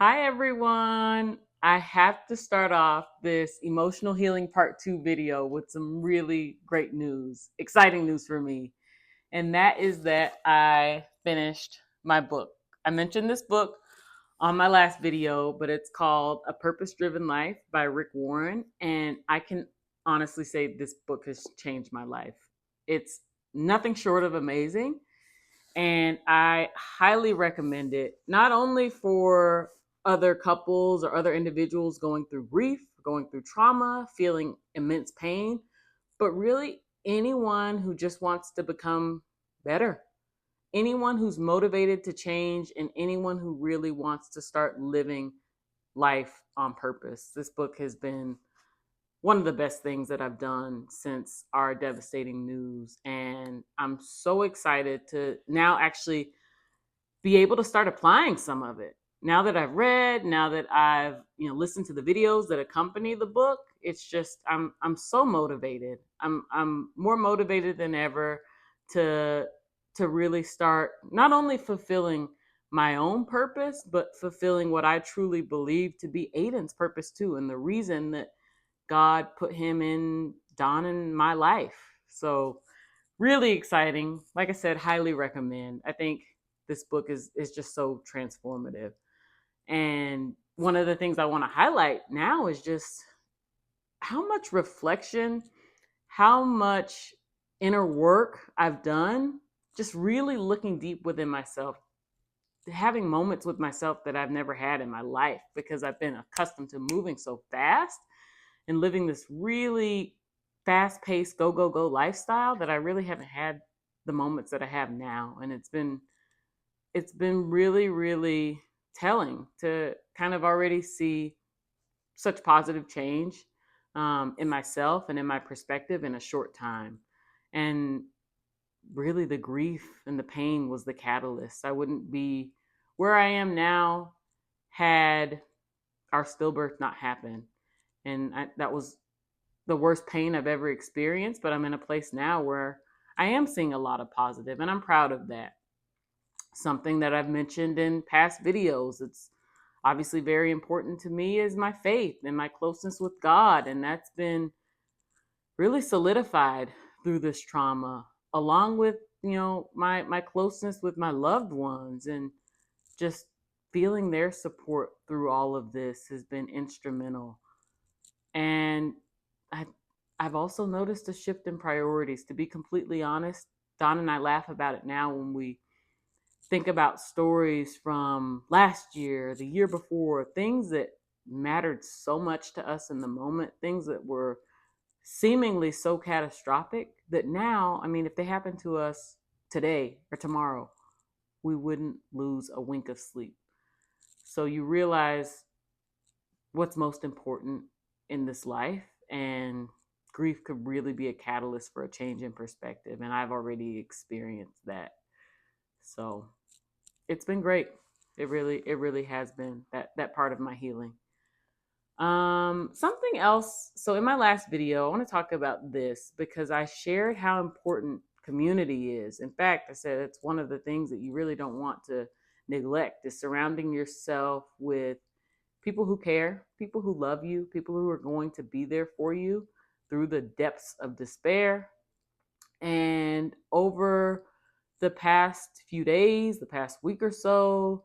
Hi, everyone. I have to start off this emotional healing part two video with some really great news, exciting news for me. And that is that I finished my book. I mentioned this book on my last video, but it's called A Purpose Driven Life by Rick Warren. And I can honestly say this book has changed my life. It's nothing short of amazing. And I highly recommend it, not only for other couples or other individuals going through grief, going through trauma, feeling immense pain, but really anyone who just wants to become better, anyone who's motivated to change, and anyone who really wants to start living life on purpose. This book has been one of the best things that I've done since our devastating news. And I'm so excited to now actually be able to start applying some of it. Now that I've read, now that I've listened to the videos that accompany the book, it's just I'm so motivated. I'm more motivated than ever to really start not only fulfilling my own purpose, but fulfilling what I truly believe to be Aiden's purpose too, and the reason that God put him in Don in my life. So really exciting. Like I said, highly recommend. I think this book is just so transformative. And one of the things I want to highlight now is just how much reflection, how much inner work I've done, just really looking deep within myself, having moments with myself that I've never had in my life because I've been accustomed to moving so fast and living this really fast paced go go go lifestyle that I really haven't had the moments that I have now. And it's been really telling to kind of already see such positive change in myself and in my perspective in a short time. And really the grief and the pain was the catalyst. I wouldn't be where I am now had our stillbirth not happened. And that was the worst pain I've ever experienced, but I'm in a place now where I am seeing a lot of positive, and I'm proud of that. Something that I've mentioned in past videos. It's obviously very important to me is my faith and my closeness with God, and that's been really solidified through this trauma, along with my closeness with my loved ones, and just feeling their support through all of this has been instrumental. And I, I've also noticed a shift in priorities. To be completely honest, Don and I laugh about it now when we think about stories from last year, the year before, things that mattered so much to us in the moment, things that were seemingly so catastrophic that now, I mean, if they happen to us today or tomorrow, we wouldn't lose a wink of sleep. So you realize what's most important in this life, and grief could really be a catalyst for a change in perspective, and I've already experienced that. So it's been great. It really has been that part of my healing. Something else. So in my last video, I want to talk about this because I shared how important community is. In fact, I said it's one of the things that you really don't want to neglect, is surrounding yourself with people who care, people who love you, people who are going to be there for you through the depths of despair. And over the past few days, the past week or so,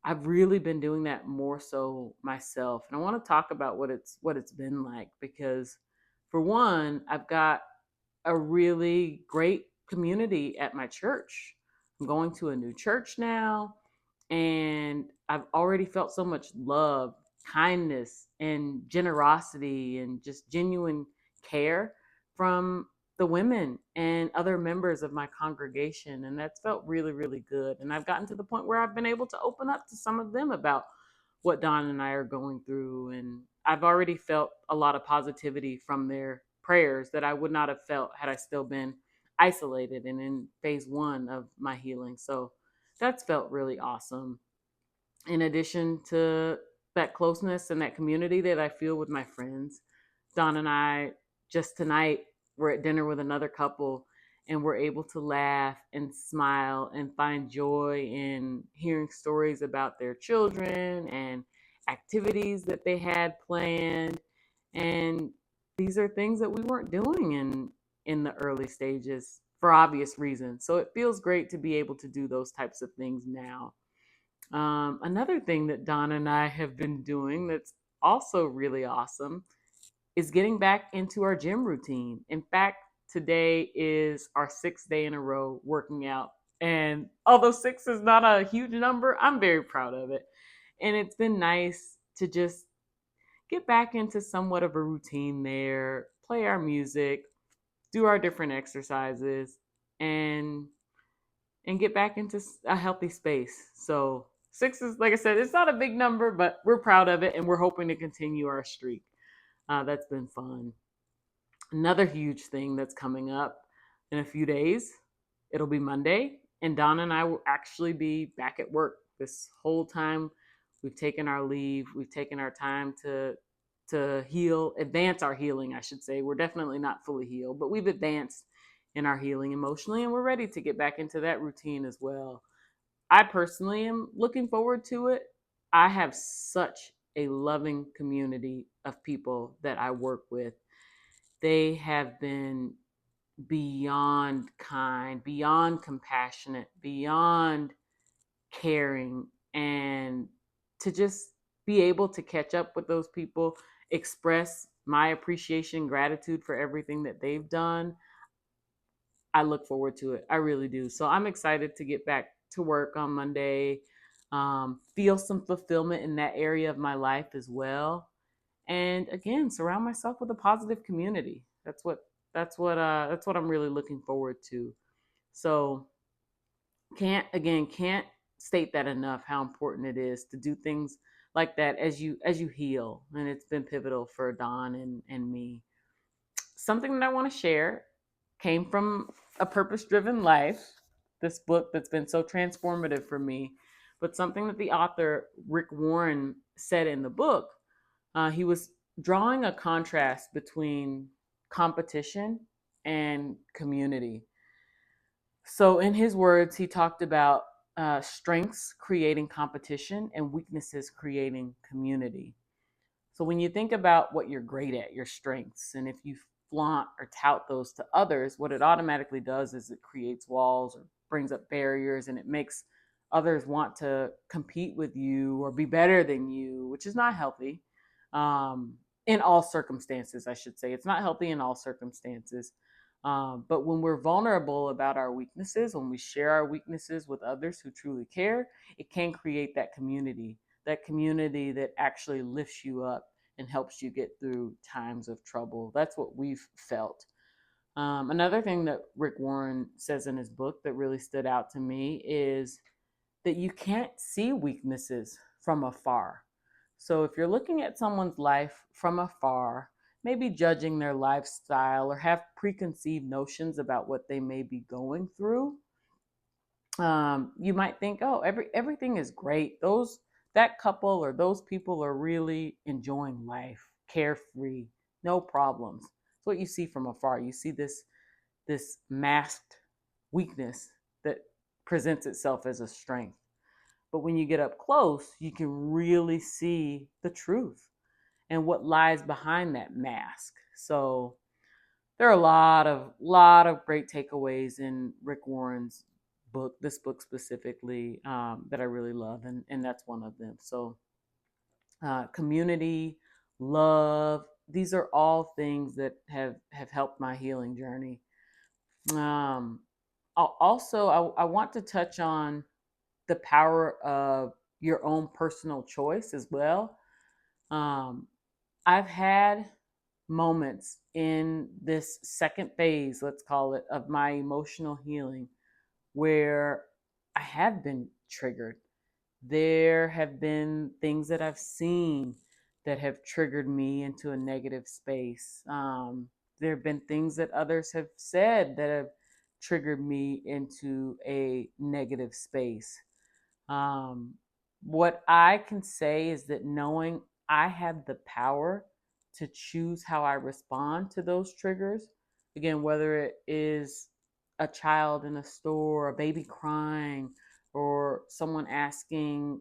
I've really been doing that more so myself. And I want to talk about what it's been like, because for one, I've got a really great community at my church. I'm going to a new church now, and I've already felt so much love, kindness, and generosity, and just genuine care from the women and other members of my congregation. And that's felt really good. And I've gotten to the point where I've been able to open up to some of them about what Don and I are going through. And I've already felt a lot of positivity from their prayers that I would not have felt had I still been isolated and in phase one of my healing. So that's felt really awesome. In addition to that closeness and that community that I feel with my friends, Don and I just tonight were at dinner with another couple, and we're able to laugh and smile and find joy in hearing stories about their children and activities that they had planned. And these are things that we weren't doing in the early stages for obvious reasons. So it feels great to be able to do those types of things now. Another thing that Donna and I have been doing that's also really awesome is getting back into our gym routine. In fact, today is our 6th day in a row working out. And although 6 is not a huge number, I'm very proud of it. And it's been nice to just get back into somewhat of a routine there, play our music, do our different exercises, and get back into a healthy space. So 6 is, like I said, it's not a big number, but we're proud of it and we're hoping to continue our streak. That's been fun. Another huge thing that's coming up in a few days, it'll be Monday, and Donna and I will actually be back at work. This whole time we've taken our leave, we've taken our time to heal, advance our healing, I should say. We're definitely not fully healed, but we've advanced in our healing emotionally, and we're ready to get back into that routine as well. I personally am looking forward to it. I have such a loving community of people that I work with. They have been beyond kind, beyond compassionate, beyond caring, and to just be able to catch up with those people, express my appreciation, gratitude for everything that they've done. I look forward to it. I really do. So I'm excited to get back to work on Monday, feel some fulfillment in that area of my life as well. And again, surround myself with a positive community. That's what I'm really looking forward to. So can't state that enough, how important it is to do things like that as you heal. And it's been pivotal for Don and me. Something that I want to share came from A Purpose Driven Life, this book that's been so transformative for me, but something that the author Rick Warren said in the book. He was drawing a contrast between competition and community. So, in his words, he talked about strengths creating competition and weaknesses creating community. So, when you think about what you're great at, your strengths, and if you flaunt or tout those to others, what it automatically does is it creates walls or brings up barriers, and it makes others want to compete with you or be better than you, which is not healthy. In all circumstances, I should say. It's not healthy in all circumstances. But when we're vulnerable about our weaknesses, when we share our weaknesses with others who truly care, it can create that community that actually lifts you up and helps you get through times of trouble. That's what we've felt. Another thing that Rick Warren says in his book that really stood out to me is that you can't see weaknesses from afar. So if you're looking at someone's life from afar, maybe judging their lifestyle or have preconceived notions about what they may be going through, you might think, oh, everything is great. That couple or those people are really enjoying life, carefree, no problems. It's what you see from afar. You see this masked weakness that presents itself as a strength. But when you get up close, you can really see the truth and what lies behind that mask. So there are a lot of great takeaways in Rick Warren's book, this book specifically, that I really love, and that's one of them. So community, love, these are all things that have helped my healing journey. Um, I want to touch on the power of your own personal choice as well. Um, I've had moments in this second phase, let's call it, of my emotional healing where I have been triggered. There have been things that I've seen that have triggered me into a negative space. There have been things that others have said that have triggered me into a negative space. Um, what I can say is that knowing I have the power to choose how I respond to those triggers, again, whether it is a child in a store, a baby crying, or someone asking,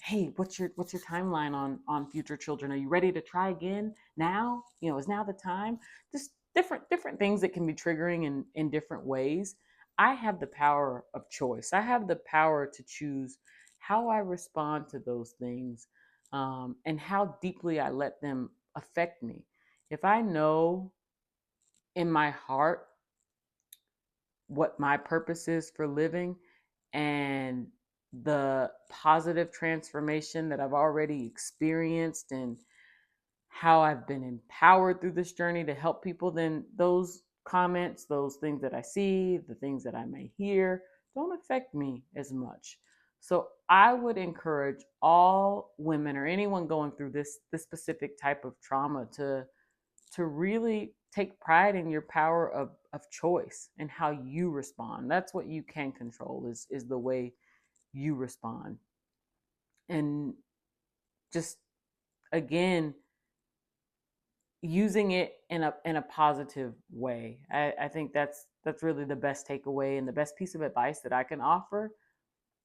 hey, what's your timeline on future children? Are you ready to try again now? Is now the time? Just different things that can be triggering in different ways. I have the power of choice. I have the power to choose how I respond to those things, and how deeply I let them affect me. If I know in my heart what my purpose is for living, and the positive transformation that I've already experienced, and how I've been empowered through this journey to help people, then those comments, those things that I see, the things that I may hear, don't affect me as much. So I would encourage all women or anyone going through this specific type of trauma to really take pride in your power of choice and how you respond. That's what you can control, is the way you respond. And just, again, using it in a positive way. I think that's really the best takeaway, and the best piece of advice that I can offer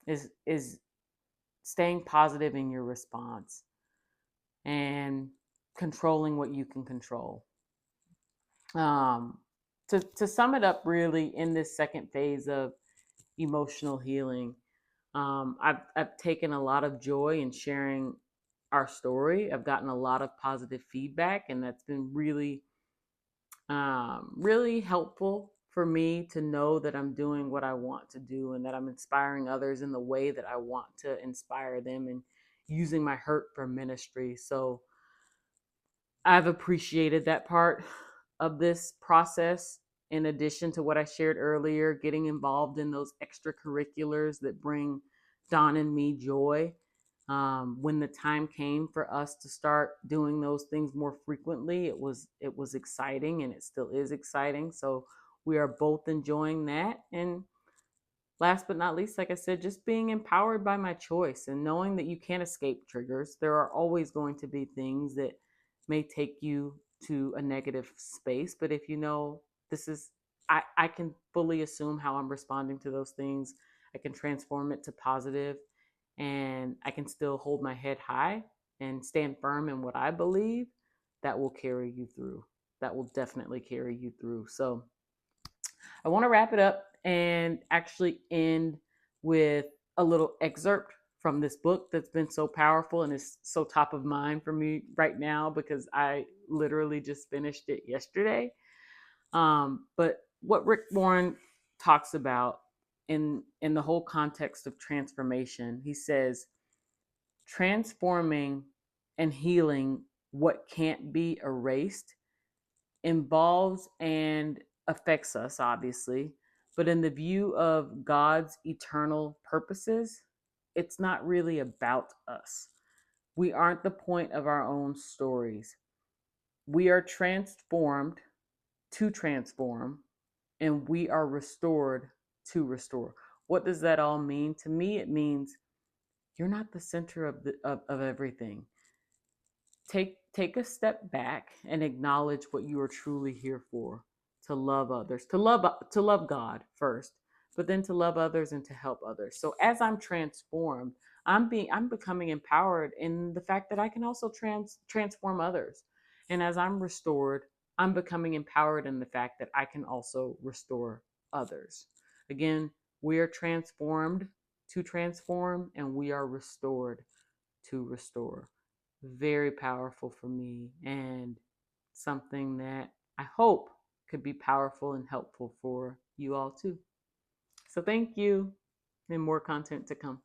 is staying positive in your response and controlling what you can control. To sum it up, really, in this second phase of emotional healing, I've taken a lot of joy in sharing our story. I've gotten a lot of positive feedback, and that's been really helpful for me to know that I'm doing what I want to do, and that I'm inspiring others in the way that I want to inspire them, and using my hurt for ministry. So I've appreciated that part of this process, in addition to what I shared earlier, getting involved in those extracurriculars that bring Don and me joy. When the time came for us to start doing those things more frequently, it was exciting, and it still is exciting. So we are both enjoying that. And last but not least, like I said, just being empowered by my choice and knowing that you can't escape triggers. There are always going to be things that may take you to a negative space. But if you know this is, I can fully assume how I'm responding to those things. I can transform it to positive, and I can still hold my head high and stand firm in what I believe. That will carry you through. That will definitely carry you through. So I want to wrap it up and actually end with a little excerpt from this book that's been so powerful and is so top of mind for me right now, because I literally just finished it yesterday. But what Rick Warren talks about in the whole context of transformation, he says, transforming and healing what can't be erased involves and affects us, obviously, but in the view of God's eternal purposes, it's not really about us. We aren't the point of our own stories. We are transformed to transform, and we are restored to restore. What does that all mean? To me, it means you're not the center of everything. Take a step back and acknowledge what you are truly here for: to love others, to love God first, but then to love others and to help others. So as I'm transformed, I'm becoming empowered in the fact that I can also transform others. And as I'm restored, I'm becoming empowered in the fact that I can also restore others. Again, we are transformed to transform, and we are restored to restore. Very powerful for me, and something that I hope could be powerful and helpful for you all too. So thank you, and more content to come.